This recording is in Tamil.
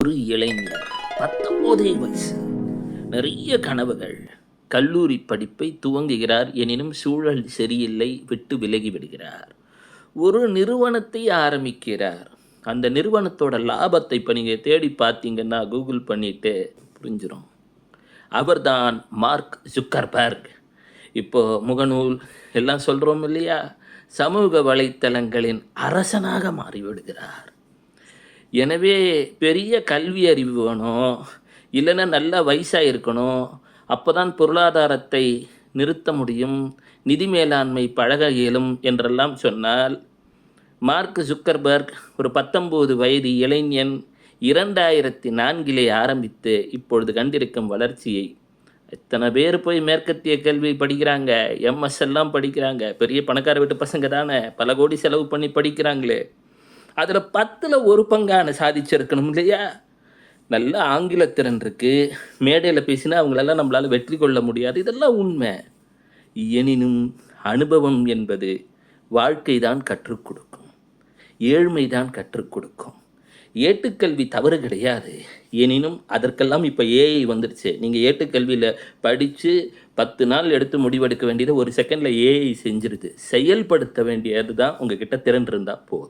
ஒரு இளைஞர் 19 வயசு, நிறைய கனவுகள். கல்லூரி படிப்பை துவங்குகிறார். எனினும் சூழல் சரியில்லை, விட்டு விலகி விடுகிறார். ஒரு நிறுவனத்தை ஆரம்பிக்கிறார். அந்த நிறுவனத்தோட லாபத்தை இப்போ நீங்கள் தேடி பார்த்தீங்கன்னா கூகுள் பண்ணிட்டு புரிஞ்சிடும். அவர்தான் மார்க் ஜுக்கர்பர்க். இப்போ முகநூல் எல்லாம் சொல்கிறோம் இல்லையா, சமூக வலைத்தளங்களின் அரசனாக மாறிவிடுகிறார். எனவே பெரிய கல்வி அறிவு வேணும், இல்லைன்னா நல்ல வயசாக இருக்கணும். அப்போ தான் பொருளாதாரத்தை நிறுத்த முடியும், நிதி மேலாண்மை பழக இயலும் என்றெல்லாம் சொன்னால், மார்க் ஜுக்கர்பர்க் ஒரு 19 வயது இளைஞன் 2004 ஆரம்பித்து இப்பொழுது கண்டிருக்கும் வளர்ச்சியை, எத்தனை பேர் போய் மேற்கத்திய கல்வி படிக்கிறாங்க, எம்எஸ் எல்லாம் படிக்கிறாங்க, பெரிய பணக்கார வீட்டு பசங்க தானே, பல கோடி செலவு பண்ணி படிக்கிறாங்களே. அதில் 10ல் 1 பங்கான சாதிச்சிருக்கணும் இல்லையா. நல்ல ஆங்கிலத்திறன் இருக்குது, மேடையில் பேசினா அவங்களெல்லாம் நம்மளால் வெற்றி கொள்ள முடியாது, இதெல்லாம் உண்மை. எனினும் அனுபவம் என்பது வாழ்க்கை தான் கற்றுக் கொடுக்கும், ஏழ்மை தான் கற்றுக் கொடுக்கும். ஏட்டுக்கல்வி தவறு கிடையாது, எனினும் அதற்கெல்லாம் இப்போ ஏஐ வந்துடுச்சு. நீங்கள் ஏட்டுக்கல்வியில் படித்து 10 நாள் எடுத்து முடிவெடுக்க வேண்டியதை 1 செகண்டில் ஏஐ செஞ்சிருது. செயல்படுத்த வேண்டியது தான் உங்ககிட்ட திறன் இருந்தால் போதும்.